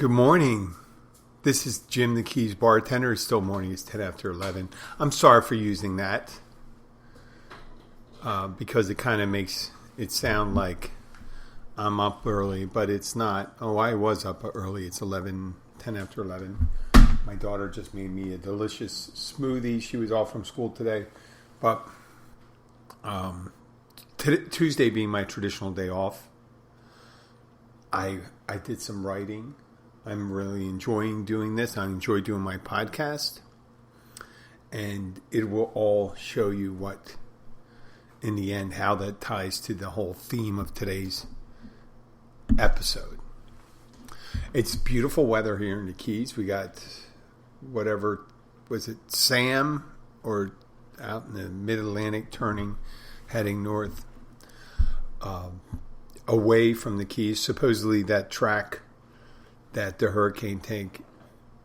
Good morning. This is Jim the Keys Bartender. It's still morning. It's 10 after 11. I'm sorry for using that because it kind of makes it sound like I'm up early, but it's not. Oh, I was up early. It's 10 after 11. My daughter just made me a delicious smoothie. She was off from school today, but Tuesday being my traditional day off, I did some writing. I'm really enjoying doing this. I enjoy doing my podcast. And it will all show you what, in the end, how that ties to the whole theme of today's episode. It's beautiful weather here in the Keys. We got whatever, was it Sam or out in the mid-Atlantic heading north away from the Keys. Supposedly that track that the hurricane tank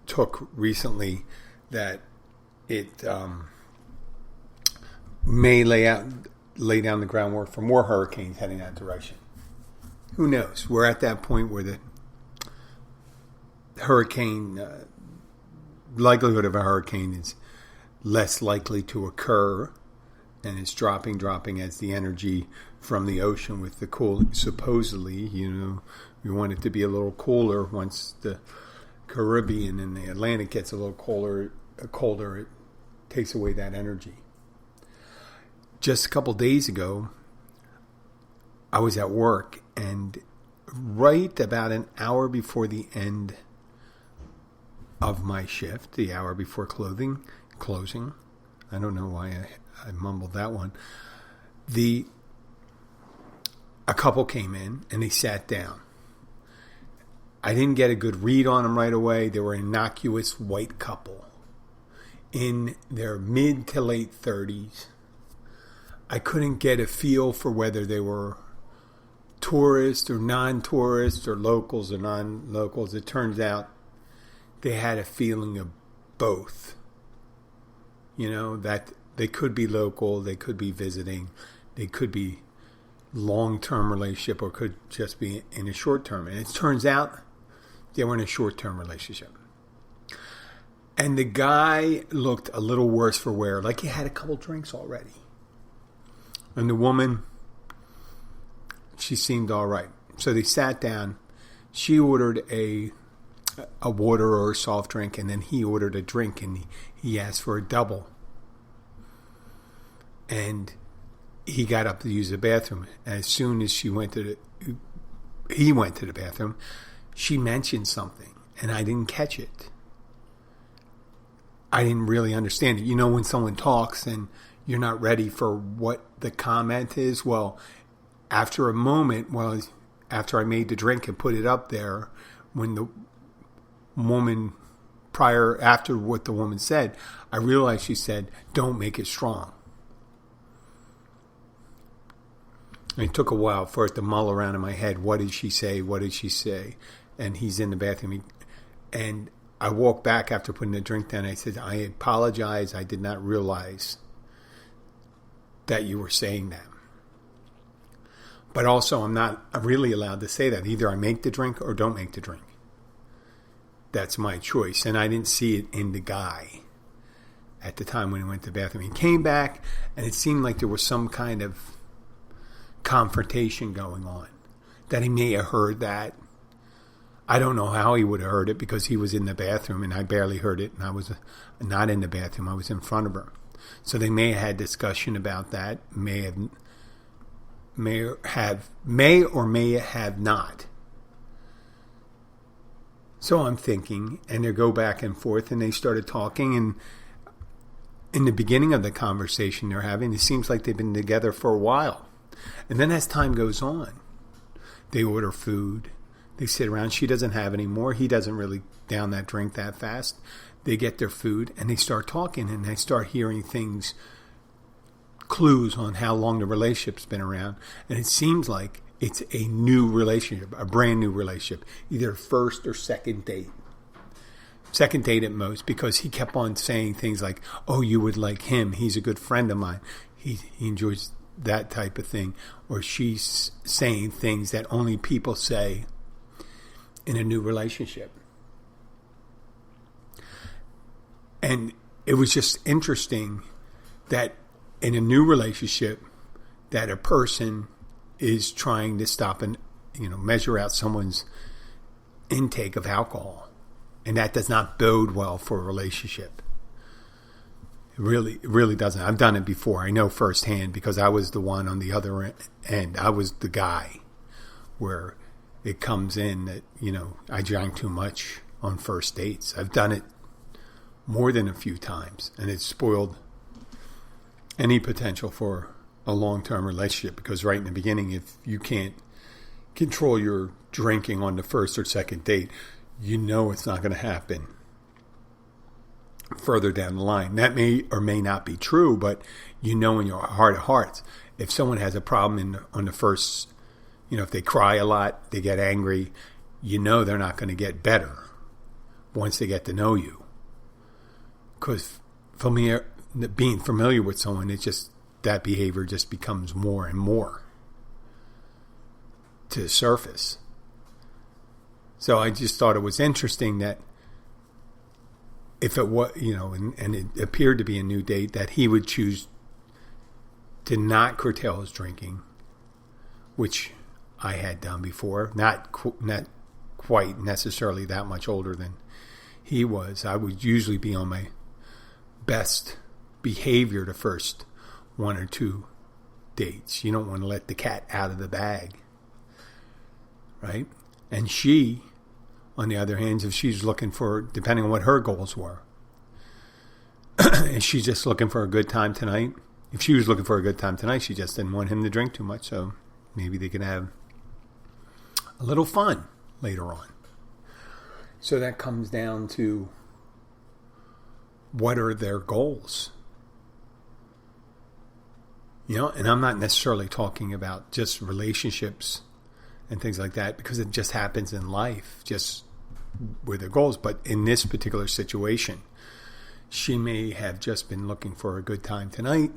took recently, that it may lay down the groundwork for more hurricanes heading that direction. Who knows? We're at that point where the hurricane likelihood of a hurricane is less likely to occur, and it's dropping as the energy from the ocean with the cool, supposedly, we want it to be a little cooler once the Caribbean and the Atlantic gets a little colder, it takes away that energy. Just a couple days ago, I was at work, and right about an hour before the end of my shift, the hour before closing, I don't know why I mumbled that one, a couple came in and they sat down. I didn't get a good read on them right away. They were an innocuous white couple in their mid to late 30s. I couldn't get a feel for whether they were tourists or non-tourists or locals or non-locals. It turns out they had a feeling of both. That they could be local, they could be visiting, they could be long-term relationship, or could just be in a short-term. And it turns out they were in a short-term relationship. And the guy looked a little worse for wear, like he had a couple drinks already. And the woman, she seemed all right. So they sat down. She ordered a water or a soft drink, and then he ordered a drink, and he asked for a double. And he got up to use the bathroom. As soon as he went to the bathroom, she mentioned something, and I didn't catch it. I didn't really understand it. When someone talks and you're not ready for what the comment is? Well, after a moment, after I made the drink and put it up there, when the woman, after what the woman said, I realized she said, "Don't make it strong." It took a while for it to mull around in my head. What did she say? What did she say? And he's in the bathroom. And I walked back after putting the drink down. I said, "I apologize. I did not realize that you were saying that." But also, I'm not really allowed to say that. Either I make the drink or don't make the drink. That's my choice. And I didn't see it in the guy at the time when he went to the bathroom. He came back, and it seemed like there was some kind of confrontation going on, that he may have heard that. I don't know how he would have heard it, because he was in the bathroom and I barely heard it, and I was not in the bathroom. I was in front of her. So they may have had discussion about that, may or may have not. So I'm thinking, and they go back and forth, and they started talking, and in the beginning of the conversation they're having, it seems like they've been together for a while. And then as time goes on, they order food. They sit around. She doesn't have any more. He doesn't really down that drink that fast. They get their food, and they start talking, and they start hearing things, clues on how long the relationship's been around. And it seems like it's a new relationship, a brand new relationship, either first or second date. Second date at most, because he kept on saying things like, "Oh, you would like him. He's a good friend of mine. He enjoys that type of thing." Or she's saying things that only people say in a new relationship. And it was just interesting that in a new relationship that a person is trying to stop and, measure out someone's intake of alcohol. And that does not bode well for a relationship. It really doesn't. I've done it before. I know firsthand because I was the one on the other end. I was the guy where it comes in that, I drank too much on first dates. I've done it more than a few times, and it's spoiled any potential for a long-term relationship because right in the beginning, if you can't control your drinking on the first or second date, it's not going to happen further down the line. That may or may not be true, but in your heart of hearts, if someone has a problem on the first, if they cry a lot, they get angry, they're not going to get better once they get to know you. Because being familiar with someone, that behavior just becomes more and more to the surface. So I just thought it was interesting that if it was, and it appeared to be a new date, that he would choose to not curtail his drinking, which I had done before, not quite necessarily that much older than he was. I would usually be on my best behavior the first one or two dates. You don't want to let the cat out of the bag, right? And she, on the other hand, if she's looking for, depending on what her goals were, and she's just looking for a good time tonight. If she was looking for a good time tonight, she just didn't want him to drink too much, so maybe they could have a little fun later on. So that comes down to what are their goals? And I'm not necessarily talking about just relationships and things like that because it just happens in life, just with their goals. But in this particular situation, she may have just been looking for a good time tonight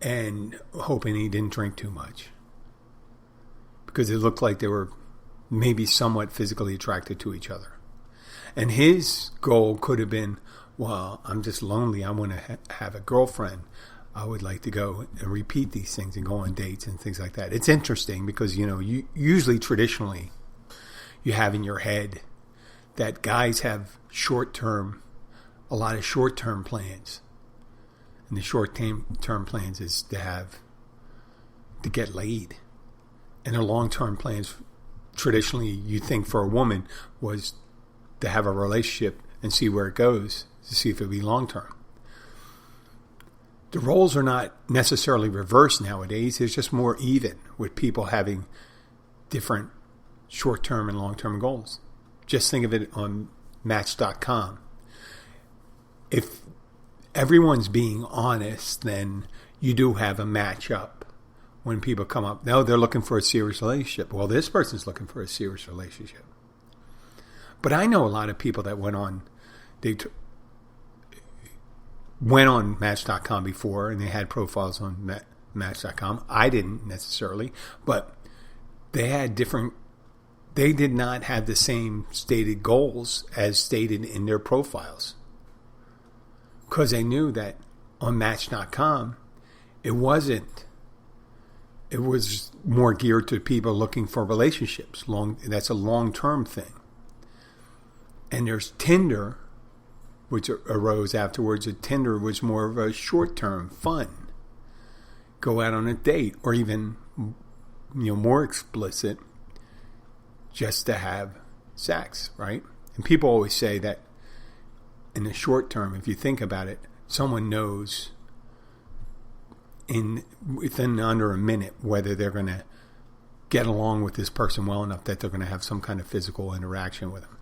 and hoping he didn't drink too much because it looked like they were maybe somewhat physically attracted to each other. And his goal could have been, well, I'm just lonely. I want to have a girlfriend. I would like to go and repeat these things and go on dates and things like that. It's interesting because, you usually traditionally you have in your head that guys have a lot of short-term plans. And the short-term plans is to get laid. And their long-term plans, traditionally, you think for a woman, was to have a relationship and see where it goes, to see if it'll be long-term. The roles are not necessarily reversed nowadays. It's just more even with people having different short-term and long-term goals. Just think of it on Match.com. If everyone's being honest, then you do have a match-up when people come up. No, they're looking for a serious relationship. Well, this person's looking for a serious relationship. But I know a lot of people that went on Match.com before, and they had profiles on Match.com. I didn't necessarily, but they did not have the same stated goals as stated in their profiles. Because they knew that on Match.com, it was more geared to people looking for relationships. That's a long-term thing. And there's Tinder, which arose afterwards. Tinder was more of a short-term fun. Go out on a date, or even, more explicit, just to have sex, right? And people always say that in the short term, if you think about it, someone knows within under a minute whether they're going to get along with this person well enough that they're going to have some kind of physical interaction with them.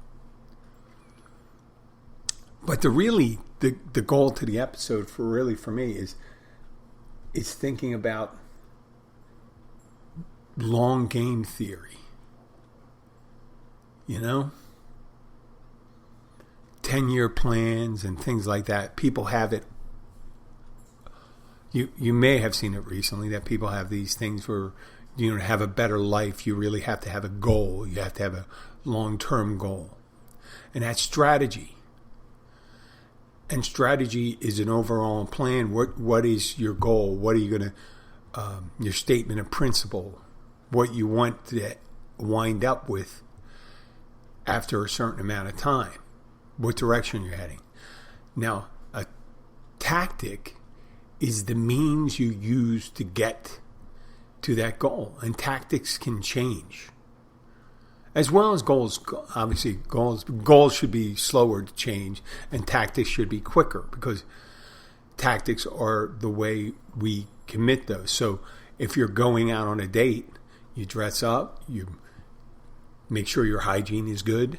But the goal to the episode for me is thinking about long game theory. 10-year plans and things like that. People have it. You may have seen it recently that people have these things where, to have a better life, you really have to have a goal. You have to have a long-term goal. And that's strategy. And strategy is an overall plan. What is your goal? What are you going to, your statement of principle, what you want to wind up with after a certain amount of time, what direction you're heading. Now, a tactic is the means you use to get to that goal, and tactics can change. As well as goals, obviously goals should be slower to change and tactics should be quicker because tactics are the way we commit those. So if you're going out on a date, you dress up, you make sure your hygiene is good.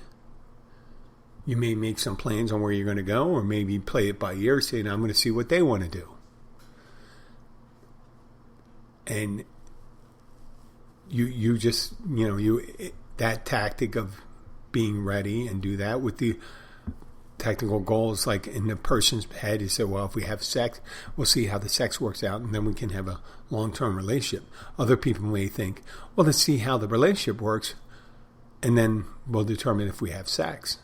You may make some plans on where you're going to go, or maybe play it by ear, saying, I'm going to see what they want to do. And you just, that tactic of being ready and do that with the technical goals, like in the person's head, you say, well, if we have sex, we'll see how the sex works out and then we can have a long-term relationship. Other people may think, well, let's see how the relationship works and then we'll determine if we have sex.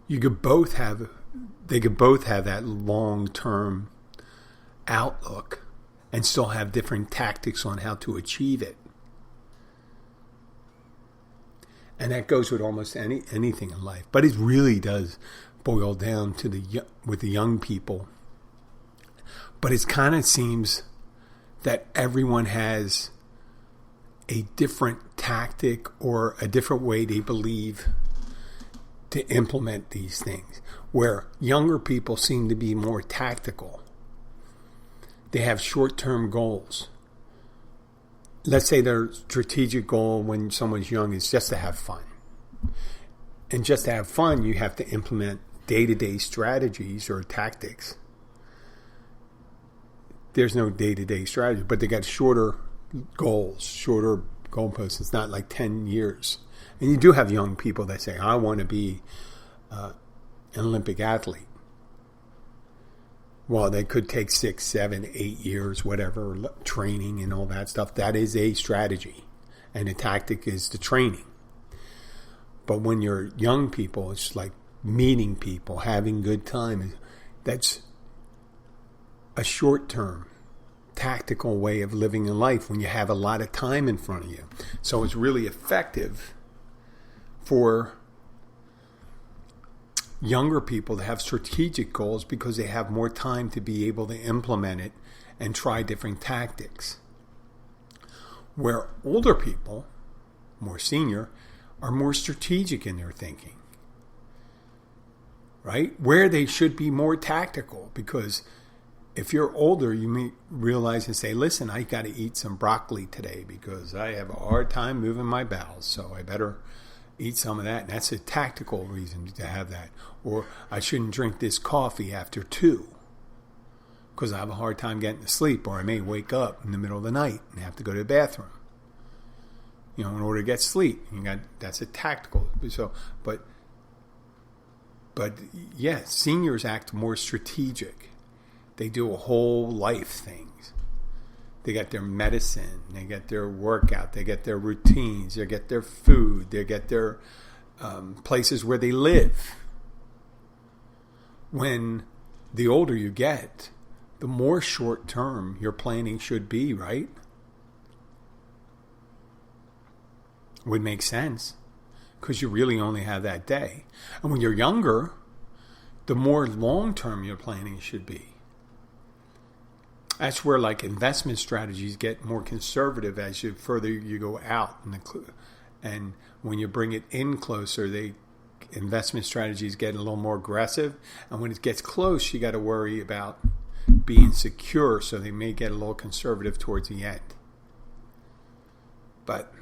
They could both have that long-term outlook and still have different tactics on how to achieve it. And that goes with almost anything in life. But it really does boil down to with the young people. But it kind of seems that everyone has a different tactic or a different way they believe to implement these things. Where younger people seem to be more tactical. They have short-term goals. Let's say their strategic goal when someone's young is just to have fun. And just to have fun, you have to implement day-to-day strategies or tactics. There's no day-to-day strategy, but they got shorter goals, shorter goalposts. It's not like 10 years. And you do have young people that say, I want to be an Olympic athlete. Well, they could take 6, 7, 8 years, whatever, training and all that stuff. That is a strategy. And the tactic is the training. But when you're young people, it's like meeting people, having good time. That's a short-term, tactical way of living in life when you have a lot of time in front of you. So it's really effective for younger people to have strategic goals because they have more time to be able to implement it and try different tactics. Where older people, more senior, are more strategic in their thinking. Right? Where they should be more tactical, because if you're older, you may realize and say, listen, I got to eat some broccoli today because I have a hard time moving my bowels, so I better eat some of that. And that's a tactical reason to have that. Or I shouldn't drink this coffee after 2 because I have a hard time getting to sleep, or I may wake up in the middle of the night and have to go to the bathroom. In order to get sleep. That's a tactical. So, but yeah, seniors act more strategic. They do a whole life things. They got their medicine. They get their workout. They get their routines. They get their food. They get their places where they live. When the older you get, the more short-term your planning should be, right? Would make sense because you really only have that day. And when you're younger, the more long-term your planning should be. That's where like investment strategies get more conservative as you further you go out. And when you bring it in closer, investment strategies get a little more aggressive. And when it gets close, you got to worry about being secure. So they may get a little conservative towards the end. But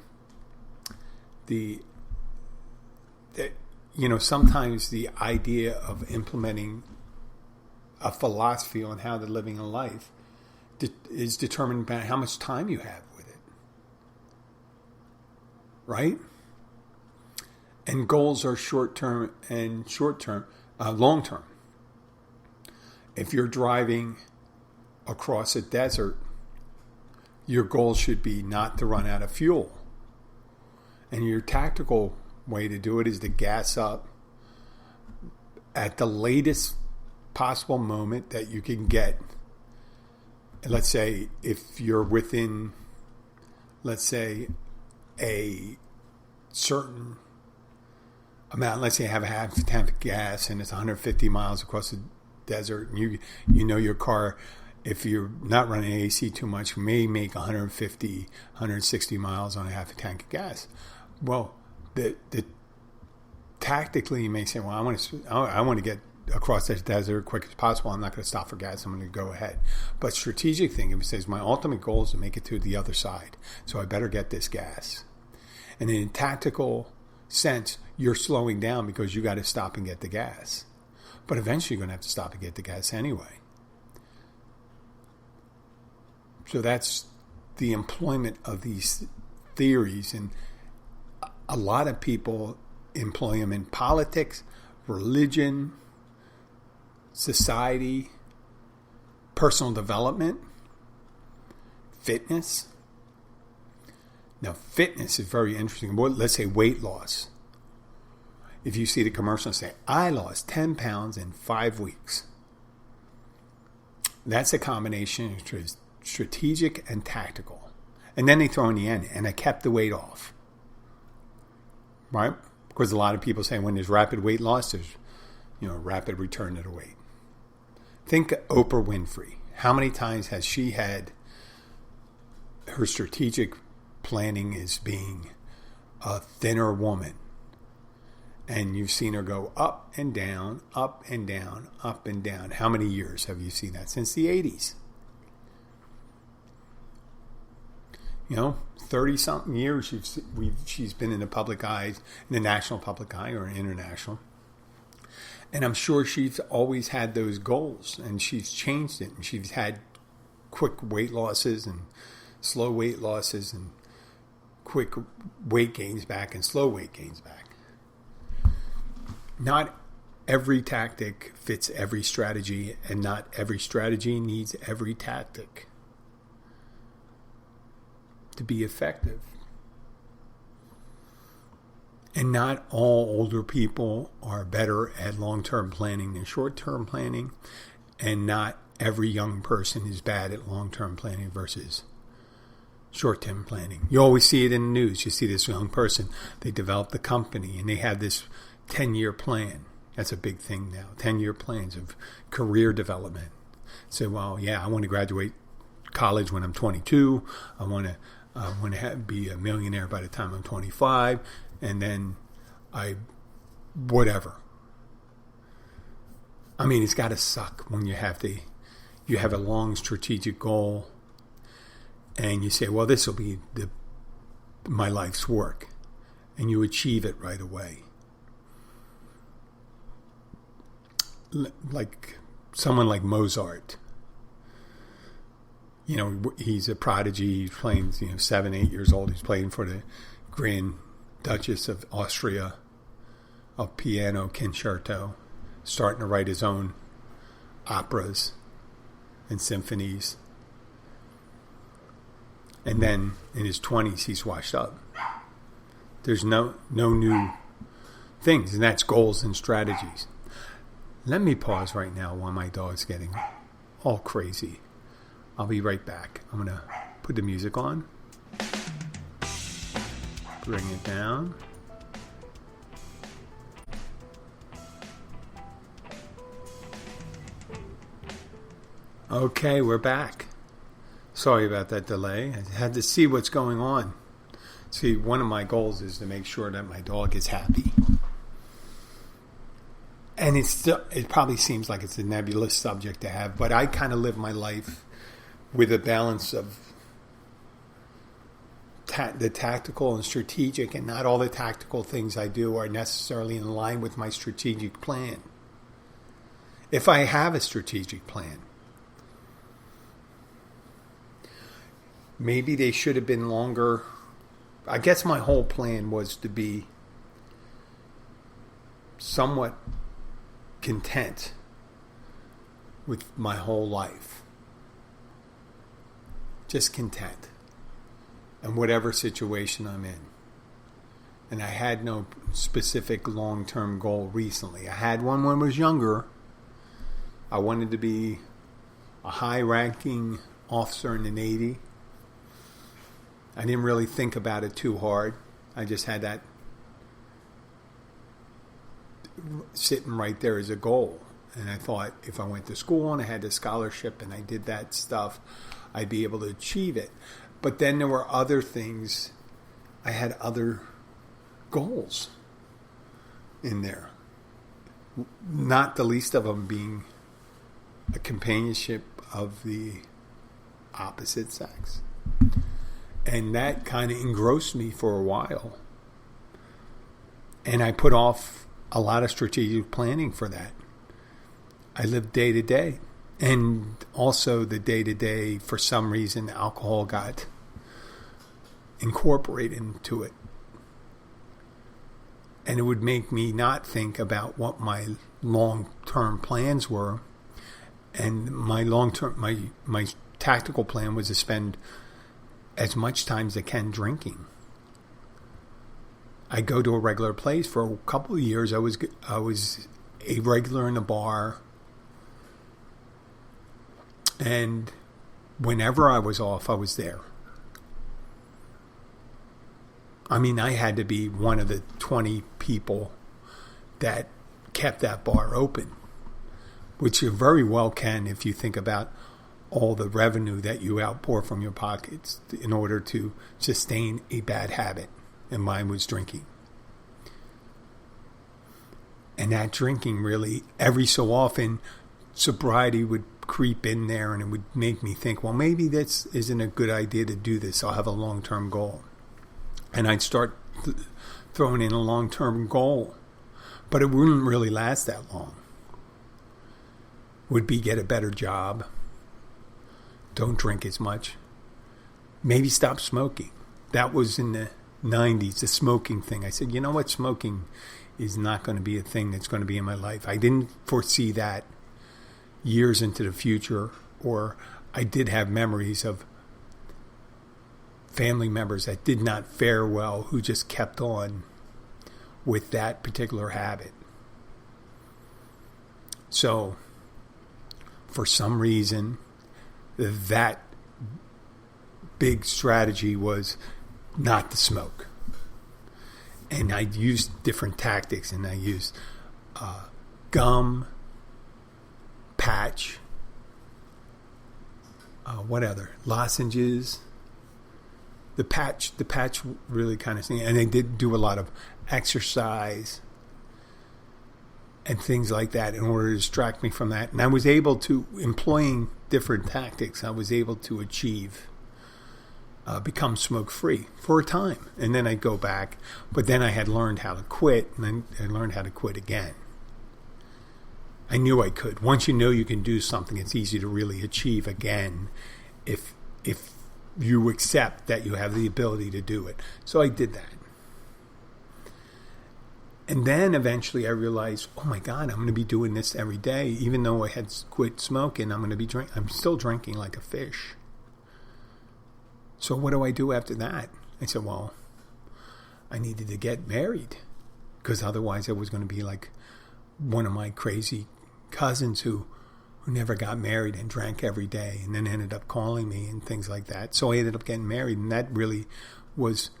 sometimes the idea of implementing a philosophy on how to living a life is determined by how much time you have with it. Right? And goals are short-term and long-term. If you're driving across a desert, your goal should be not to run out of fuel. And your tactical way to do it is to gas up at the latest possible moment that you can get. Let's say if you're within, let's say, a certain amount, let's say you have a half tank of gas and it's 150 miles across the desert, and you know your car, if you're not running AC too much, may make 150, 160 miles on a half a tank of gas. Well, the tactically you may say, well, I want to get across this desert as quick as possible. I'm not going to stop for gas. I'm going to go ahead. But strategic thing, it says my ultimate goal is to make it to the other side. So I better get this gas. And in a tactical sense, you're slowing down because you got to stop and get the gas. But eventually you're going to have to stop and get the gas anyway. So that's the employment of these theories. And a lot of people employ them in politics, religion, society, personal development, fitness. Now, fitness is very interesting. Let's say weight loss. If you see the commercial and say, I lost 10 pounds in 5 weeks. That's a combination of strategic and tactical. And then they throw in the end, and I kept the weight off. Right? Because a lot of people say when there's rapid weight loss, there's rapid return to the weight. Think Oprah Winfrey. How many times has she had her strategic planning as being a thinner woman? And you've seen her go up and down, up and down, up and down. How many years have you seen that? Since the 80s. 30-something years she's been in the public eye, in the national public eye or international. And I'm sure she's always had those goals, and she's changed it. And she's had quick weight losses and slow weight losses and quick weight gains back and slow weight gains back. Not every tactic fits every strategy, and not every strategy needs every tactic to be effective. And not all older people are better at long-term planning than short-term planning, and not every young person is bad at long-term planning versus short-term planning. You always see it in the news. You see this young person, they develop the company and they have this 10-year plan. That's a big thing now. 10-year plans of career development. So, I want to graduate college when I'm 22. I want to be a millionaire by the time I'm 25. And then whatever. I mean, it's got to suck when you have a long strategic goal and you say, well, this will be my life's work. And you achieve it right away. Like someone like Mozart. He's a prodigy. He's playing, 7, 8 years old. He's playing for the Grand Duchess of Austria, a piano concerto, starting to write his own operas and symphonies. And then in his 20s, he's washed up. There's no new things, and that's goals and strategies. Let me pause right now while my dog's getting all crazy. I'll be right back. I'm going to put the music on. Bring it down. Okay, we're back. Sorry about that delay. I had to see what's going on. See, one of my goals is to make sure that my dog is happy. And it probably seems like it's a nebulous subject to have, but I kind of live my life with a balance of the tactical and strategic, and not all the tactical things I do are necessarily in line with my strategic plan. If I have a strategic plan, maybe they should have been longer. I guess my whole plan was to be somewhat content with my whole life. Just content. And whatever situation I'm in. And I had no specific long-term goal recently. I had one when I was younger. I wanted to be a high-ranking officer in the Navy. I didn't really think about it too hard. I just had that sitting right there as a goal. And I thought if I went to school and I had the scholarship and I did that stuff, I'd be able to achieve it. But then there were other things. I had other goals in there. Not the least of them being a companionship of the opposite sex. And that kind of engrossed me for a while. And I put off a lot of strategic planning for that. I lived day to day. And also the day to day, for some reason, alcohol got incorporated into it. And it would make me not think about what my long-term plans were. And my my tactical plan was to spend as much time as I can drinking. I go to a regular place. For a couple of years, I was a regular in a bar. And whenever I was off, I was there. I mean, I had to be one of the 20 people that kept that bar open, which you very well can if you think about all the revenue that you outpour from your pockets in order to sustain a bad habit. And mine was drinking. And that drinking really, every so often, sobriety would creep in there and it would make me think, well, maybe this isn't a good idea to do this. I'll have a long-term goal. And I'd start throwing in a long-term goal. But it wouldn't really last that long. Would be get a better job. Don't drink as much. Maybe stop smoking. That was in the 90s, the smoking thing. I said, you know what? Smoking is not going to be a thing that's going to be in my life. I didn't foresee that years into the future, or I did have memories of family members that did not fare well who just kept on with that particular habit. So, for some reason, that big strategy was not to smoke. And I used different tactics, and I used gum, patch, what other? Lozenges. The patch really kind of thing. And I did do a lot of exercise and things like that in order to distract me from that. And I was able to, employing different tactics, I was able to achieve, become smoke-free for a time. And then I'd go back. But then I had learned how to quit, and then I learned how to quit again. I knew I could. Once you know you can do something, it's easy to really achieve again if you accept that you have the ability to do it. So I did that. And then eventually I realized, oh my God, I'm going to be doing this every day. Even though I had quit smoking, I'm still drinking like a fish. So what do I do after that? I said, well, I needed to get married, because otherwise I was going to be like one of my crazy cousins who never got married and drank every day and then ended up calling me and things like that. So I ended up getting married, and that really was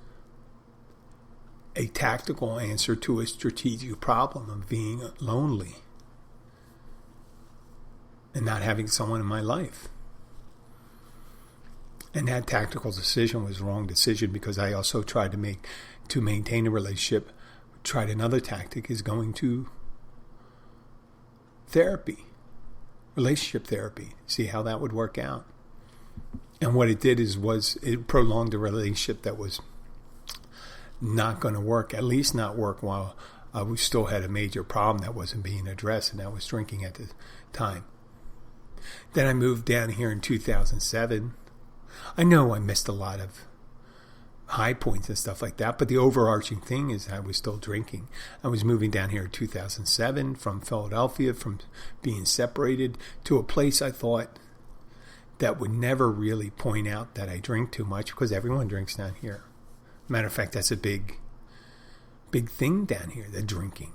a tactical answer to a strategic problem of being lonely and not having someone in my life. And that tactical decision was the wrong decision, because I also tried to maintain a relationship. Tried another tactic, is going to therapy, relationship therapy, see how that would work out. And what it did was it prolonged a relationship that was not going to work, at least not work while we still had a major problem that wasn't being addressed, and that was drinking at the time. Then I moved down here in 2007. I know I missed a lot of high points and stuff like that, but the overarching thing is I was still drinking. I was moving down here in 2007 from Philadelphia, from being separated, to a place I thought that would never really point out that I drink too much, because everyone drinks down here. Matter of fact, that's a big big thing down here, the drinking.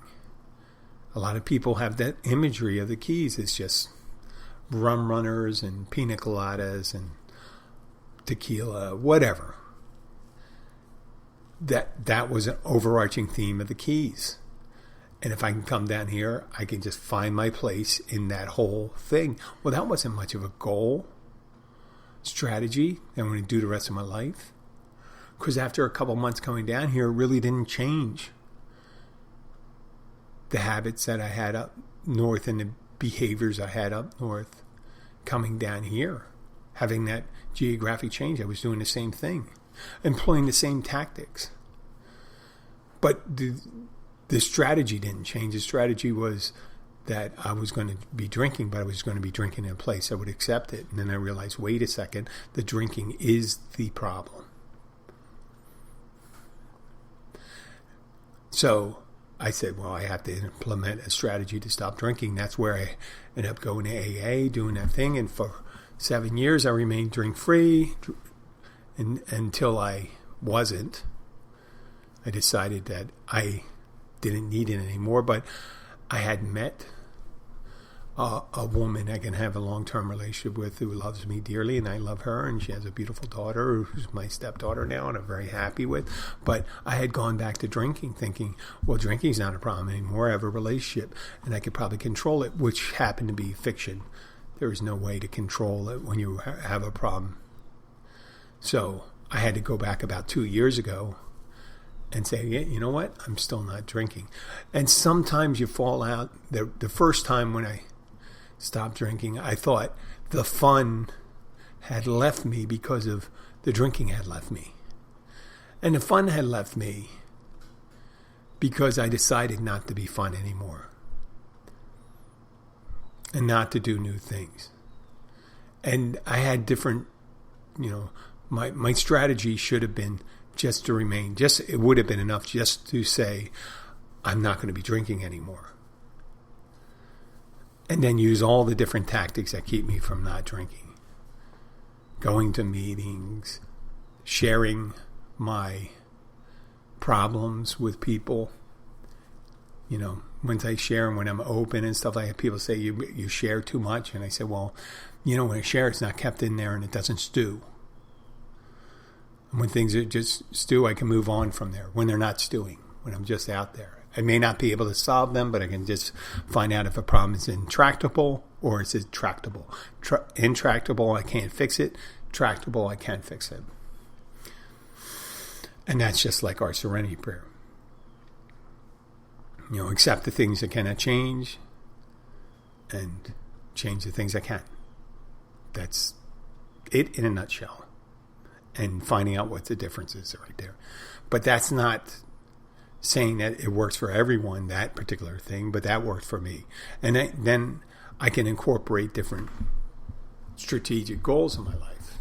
A lot of people have that imagery of the Keys. It's just rum runners and pina coladas and tequila, whatever. That was an overarching theme of the Keys. And if I can come down here, I can just find my place in that whole thing. Well, that wasn't much of a goal, strategy that I'm going to do the rest of my life. Because after a couple months coming down here, it really didn't change the habits that I had up north and the behaviors I had up north coming down here. Having that geographic change, I was doing the same thing, employing the same tactics. But the strategy didn't change. The strategy was that I was going to be drinking, but I was going to be drinking in a place I would accept it. And then I realized, wait a second, the drinking is the problem. So I said, well, I have to implement a strategy to stop drinking. That's where I ended up going to AA, doing that thing. And for 7 years, I remained drink-free until I wasn't. I decided that I didn't need it anymore. But I had met a woman I can have a long-term relationship with who loves me dearly, and I love her, and she has a beautiful daughter who's my stepdaughter now, and I'm very happy with. But I had gone back to drinking, thinking, well, drinking's not a problem anymore. I have a relationship, and I could probably control it, which happened to be fiction. There is no way to control it when you have a problem. So I had to go back about 2 years ago and say, yeah, you know what? I'm still not drinking. And sometimes you fall out. The first time when I stopped drinking, I thought the fun had left me because of the drinking had left me. And the fun had left me because I decided not to be fun anymore and not to do new things. And I had different, my strategy should have been just to remain, it would have been enough just to say, I'm not going to be drinking anymore. And then use all the different tactics that keep me from not drinking. Going to meetings, sharing my problems with people. Once I share and when I'm open and stuff, I have people say, you share too much. And I say, well, when I share, it's not kept in there and it doesn't stew. And when things are just stew, I can move on from there. When they're not stewing, when I'm just out there. I may not be able to solve them, but I can just find out if a problem is intractable or is it tractable. Intractable, I can't fix it. Tractable, I can fix it. And that's just like our serenity prayer. Accept the things I cannot change and change the things I can. That's it in a nutshell. And finding out what the difference is right there. But that's not saying that it works for everyone, that particular thing, but that worked for me. And then I can incorporate different strategic goals in my life.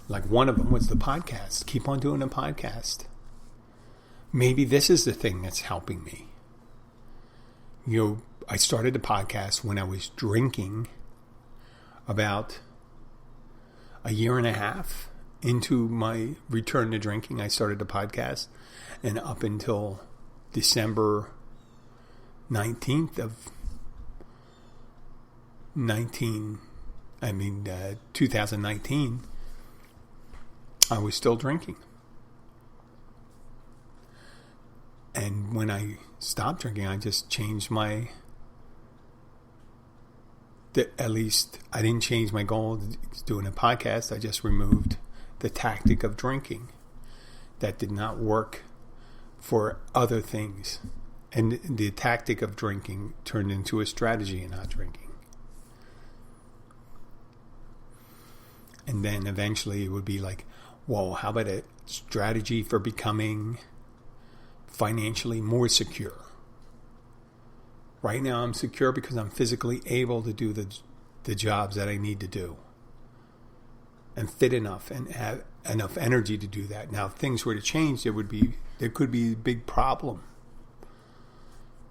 Like one of them was the podcast. Keep on doing the podcast. Maybe this is the thing that's helping me. I started the podcast when I was drinking about a year and a half into my return to drinking. I started the podcast. And up until December 19th of 2019, I was still drinking. And when I stopped drinking, I just changed at least I didn't change my goal of doing a podcast. I just removed the tactic of drinking that did not work for other things. And the tactic of drinking turned into a strategy in not drinking. And then eventually it would be like, whoa, how about a strategy for becoming financially more secure? Right now I'm secure because I'm physically able to do the jobs that I need to do. And fit enough and have enough energy to do that. Now, if things were to change, there could be a big problem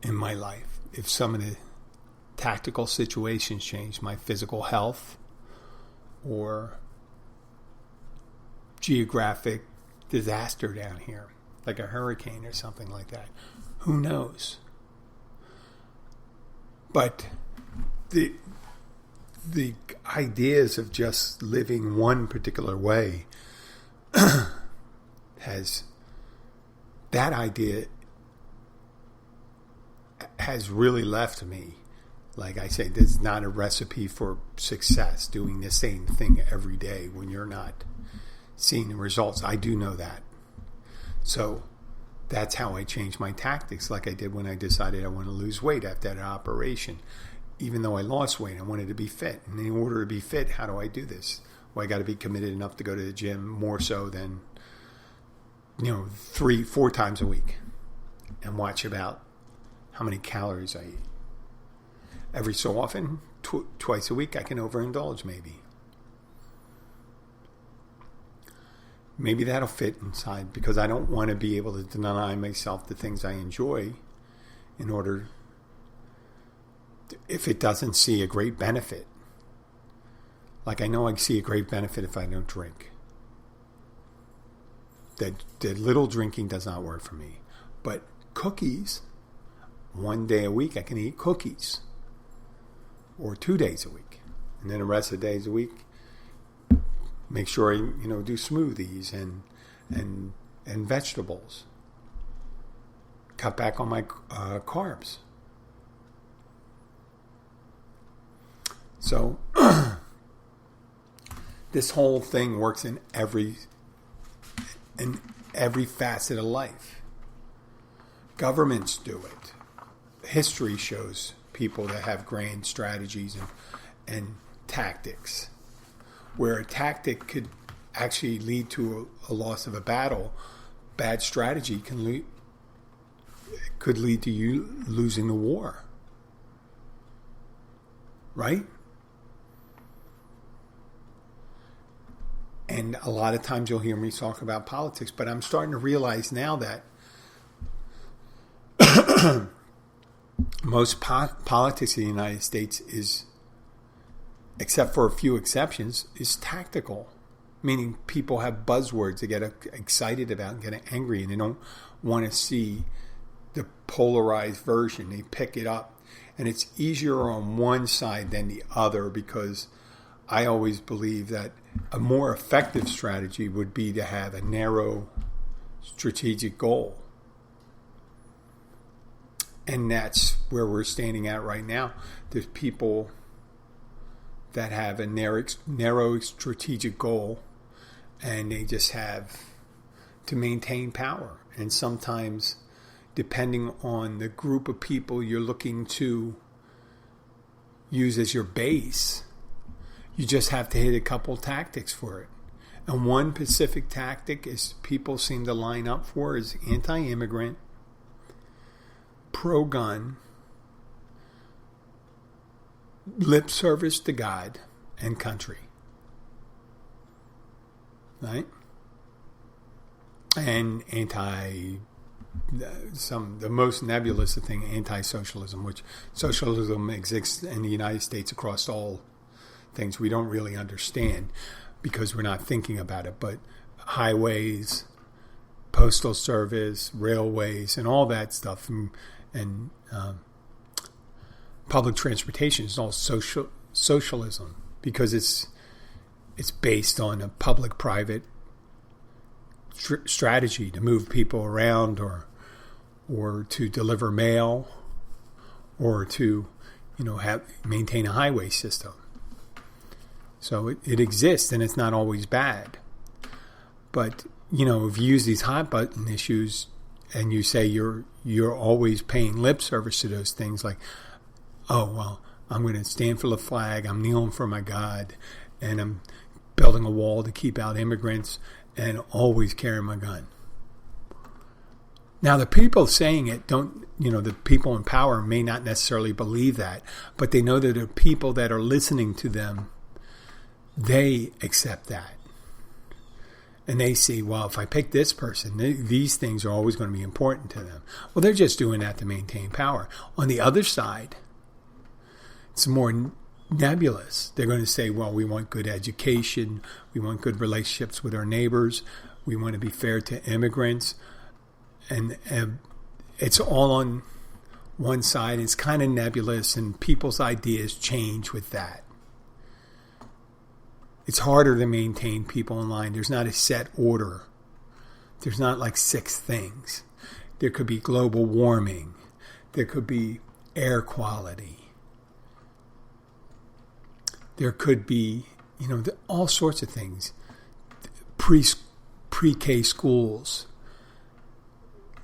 in my life. If some of the tactical situations change, my physical health or geographic disaster down here, like a hurricane or something like that. Who knows? But the ideas of just living one particular way that idea has really left me. Like I say, this is not a recipe for success, doing the same thing every day when you're not seeing the results. I do know that. So that's how I changed my tactics, like I did when I decided I want to lose weight after that operation. Even though I lost weight, I wanted to be fit. And in order to be fit, how do I do this? Well, I got to be committed enough to go to the gym more so than, 3-4 times a week, and watch about how many calories I eat. Every so often, twice a week, I can overindulge maybe. Maybe that'll fit inside, because I don't want to be able to deny myself the things I enjoy in order, if it doesn't see a great benefit. Like I know I see a great benefit if I don't drink. That little drinking does not work for me. But cookies, one day a week I can eat cookies. Or 2 days a week. And then the rest of the days a week, make sure I, do smoothies and vegetables. Cut back on my carbs. So this whole thing works in every facet of life. Governments do it. History shows people that have grand strategies and tactics. Where a tactic could actually lead to a loss of a battle, bad strategy could lead to you losing the war. Right? And a lot of times you'll hear me talk about politics, but I'm starting to realize now that most politics in the United States is, except for a few exceptions, is tactical. Meaning people have buzzwords they get excited about and get angry, and they don't want to see the polarized version. They pick it up. And it's easier on one side than the other, because I always believe that a more effective strategy would be to have a narrow strategic goal. And that's where we're standing at right now. There's people that have a narrow strategic goal, and they just have to maintain power. And sometimes, depending on the group of people you're looking to use as your base, you just have to hit a couple tactics for it. And one specific tactic is people seem to line up for is anti-immigrant, pro-gun, lip service to God and country. Right? And the most nebulous thing, anti-socialism, which socialism exists in the United States across all things we don't really understand because we're not thinking about it, but highways, postal service, railways, and all that stuff, and public transportation is all socialism, because it's based on a public-private strategy to move people around, or to deliver mail, or to maintain a highway system. So it exists, and it's not always bad. But if you use these hot button issues and you say you're always paying lip service to those things, like, oh well, I'm going to stand for the flag, I'm kneeling for my God, and I'm building a wall to keep out immigrants, and always carry my gun. Now, the people saying it the people in power may not necessarily believe that, but they know that the people that are listening to them, they accept that. And they see, well, if I pick this person, these things are always going to be important to them. Well, they're just doing that to maintain power. On the other side, it's more nebulous. They're going to say, well, we want good education, we want good relationships with our neighbors, we want to be fair to immigrants, and it's all on one side. It's kind of nebulous, and people's ideas change with that. It's harder to maintain people in line. There's not a set order. There's not like 6 things. There could be global warming. There could be air quality. There could be, all sorts of things. Pre-K schools,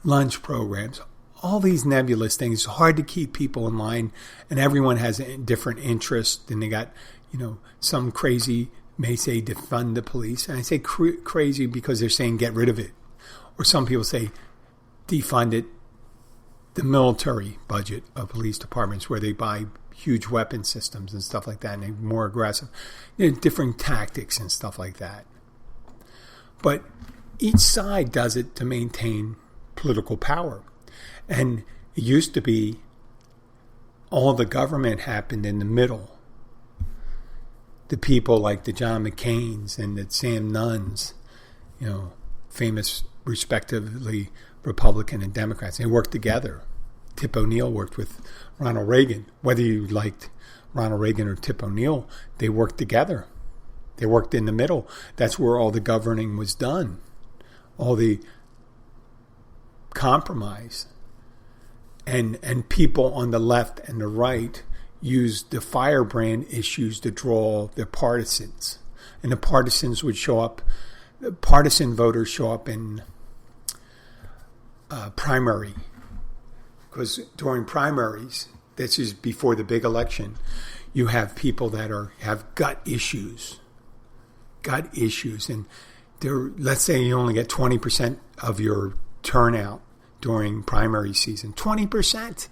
lunch programs, all these nebulous things. It's hard to keep people in line, and everyone has a different interest. And they got, some crazy may say defund the police. And I say crazy because they're saying get rid of it. Or some people say defund it, the military budget of police departments where they buy huge weapon systems and stuff like that, and they're more aggressive. Different tactics and stuff like that. But each side does it to maintain political power. And it used to be all the government happened in the middle. The people like the John McCains and the Sam Nunns, famous respectively Republican and Democrats. They worked together. Tip O'Neill worked with Ronald Reagan. Whether you liked Ronald Reagan or Tip O'Neill, they worked together. They worked in the middle. That's where all the governing was done. All the compromise. And people on the left and the right used the firebrand issues to draw their partisans. And the partisans would show up, the partisan voters show up in primary. Because during primaries, this is before the big election, you have people that have gut issues. And let's say you only get 20% of your turnout during primary season. 20%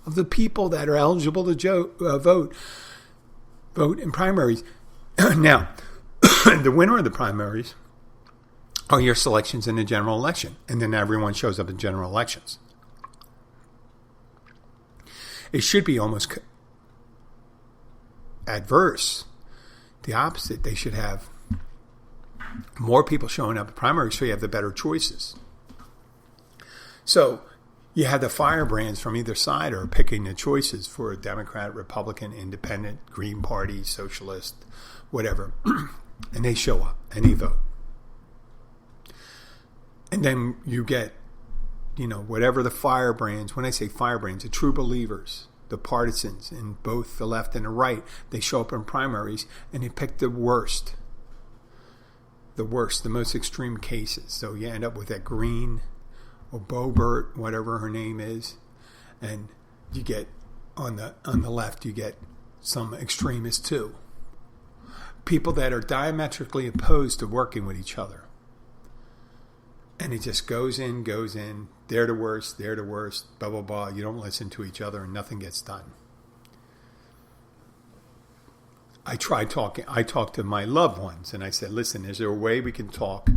of the people that are eligible to vote in primaries. Now, the winner of the primaries are your selections in the general election. And then everyone shows up in general elections. It should be almost adverse. The opposite. They should have more people showing up at primaries so you have the better choices. So you have the firebrands from either side are picking the choices for a Democrat, Republican, Independent, Green Party, Socialist, whatever. And they show up and they vote. And then you get whatever the firebrands, when I say firebrands, the true believers, the partisans in both the left and the right, they show up in primaries and they pick the worst, the most extreme cases. So you end up with that Green or Boebert, whatever her name is, and you get on the left, you get some extremists too. People that are diametrically opposed to working with each other. And it just goes in. They're the worst, blah, blah, blah. You don't listen to each other and nothing gets done. I talked to my loved ones and I said, listen, is there a way we can talk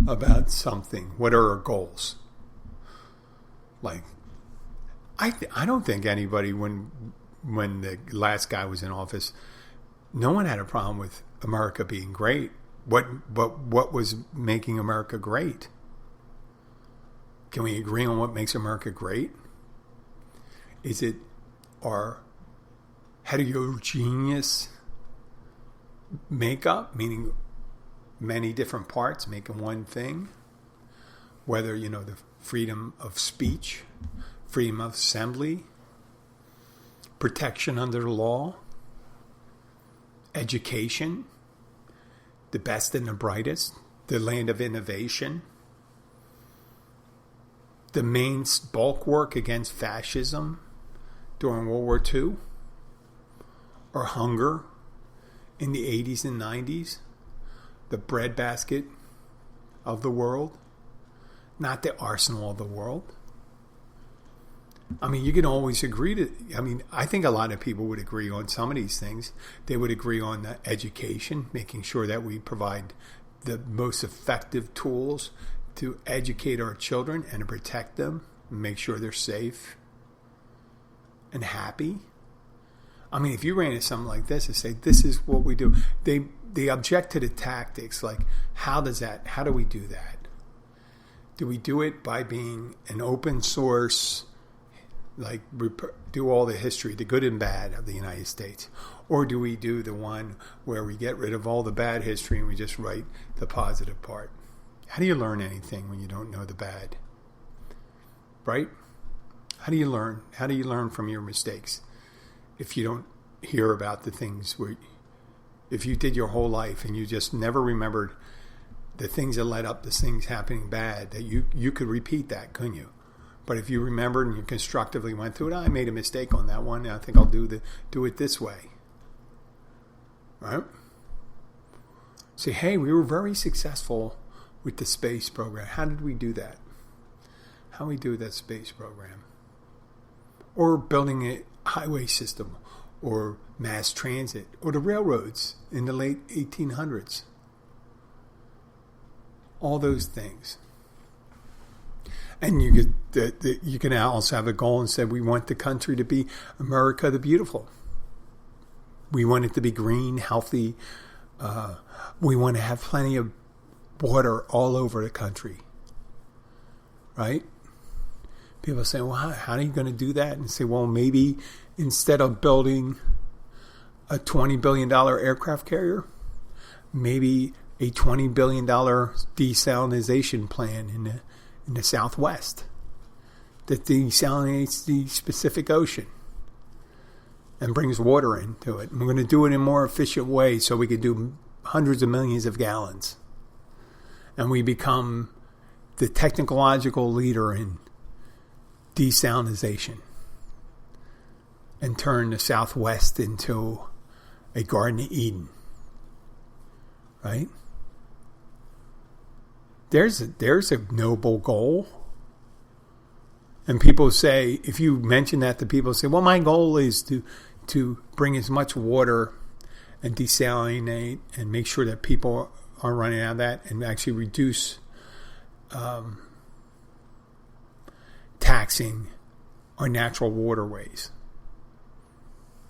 about something? What are our goals? Like, I don't think anybody, when the last guy was in office, no one had a problem with America being great. What was making America great? Can we agree on what makes America great? Is it our heterogeneous makeup, meaning many different parts making one thing? Whether, the freedom of speech, freedom of assembly, protection under the law, education, the best and the brightest, the land of innovation, the main bulwark against fascism during World War II, or hunger in the 80s and 90s, the breadbasket of the world, not the arsenal of the world. I mean, you can always agree I think a lot of people would agree on some of these things. They would agree on the education, making sure that we provide the most effective tools to educate our children and to protect them and make sure they're safe and happy. I mean, if you ran into something like this and say, this is what we do, they object to the tactics. Like, how do we do that? Do we do it by being an open source, like do all the history, the good and bad of the United States? Or do we do the one where we get rid of all the bad history and we just write the positive part? How do you learn anything when you don't know the bad? Right? How do you learn? How do you learn from your mistakes? If you don't hear about the things where, if you did your whole life and you just never remembered the things that led up to things happening bad, that you could repeat that, couldn't you? But if you remembered and you constructively went through it, I made a mistake on that one. I think I'll do it this way. Right? Say, hey, we were very successful with the space program. How did we do that? How we do that space program? Or building a highway system, or mass transit, or the railroads in the late 1800s. All those things. And you can also have a goal and say, we want the country to be America the Beautiful. We want it to be green, healthy. We want to have plenty of water all over the country. Right? People say, well, how are you going to do that? And say, well, maybe instead of building a $20 billion aircraft carrier, maybe a $20 billion desalination plan in the Southwest that desalinates the Pacific Ocean and brings water into it. And we're going to do it in a more efficient way so we can do hundreds of millions of gallons. And we become the technological leader in desalination and turn the Southwest into a Garden of Eden. Right? There's a noble goal. And people say, if you mention that to people, say, well, my goal is to bring as much water and desalinate and make sure that people are running out of that and actually reduce taxing our natural waterways.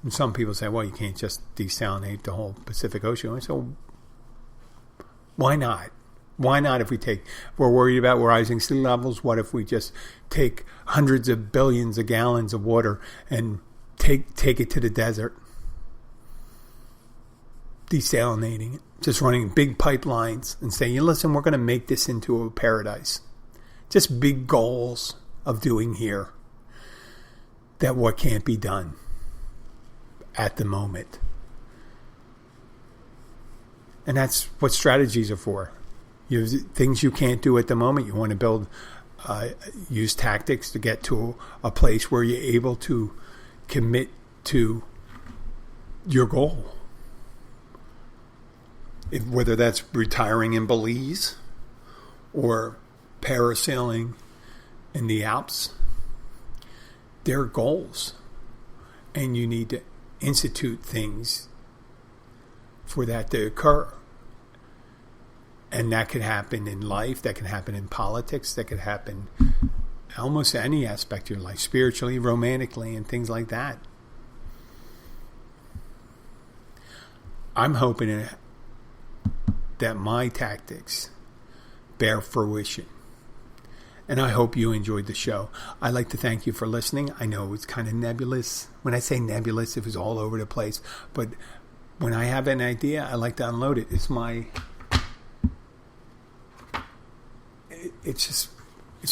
And some people say, well, you can't just desalinate the whole Pacific Ocean. So why not? Why not if we're worried about rising sea levels, what if we just take hundreds of billions of gallons of water and take it to the desert? Desalinating it. Just running big pipelines and saying, listen, we're going to make this into a paradise. Just big goals of doing here that what can't be done at the moment. And that's what strategies are for. You have things you can't do at the moment. You want to build, use tactics to get to a place where you're able to commit to your goal. Whether that's retiring in Belize or parasailing in the Alps, they're goals. And you need to institute things for that to occur. And that could happen in life, that can happen in politics, that could happen almost any aspect of your life, spiritually, romantically, and things like that. I'm hoping that my tactics bear fruition. And I hope you enjoyed the show. I'd like to thank you for listening. I know it's kind of nebulous. When I say nebulous, it was all over the place. But when I have an idea, I like to unload it. It's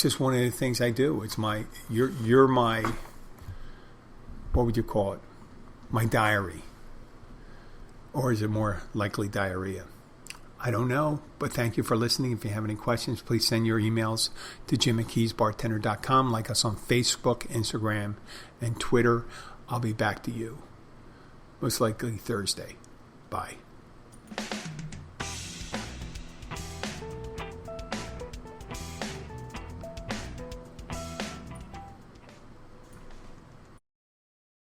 just one of the things I do. It's you're my, what would you call it? My diary. Or is it more likely diarrhea? I don't know, but thank you for listening. If you have any questions, please send your emails to jim@keysbartender.com. Like us on Facebook, Instagram, and Twitter. I'll be back to you most likely Thursday. Bye.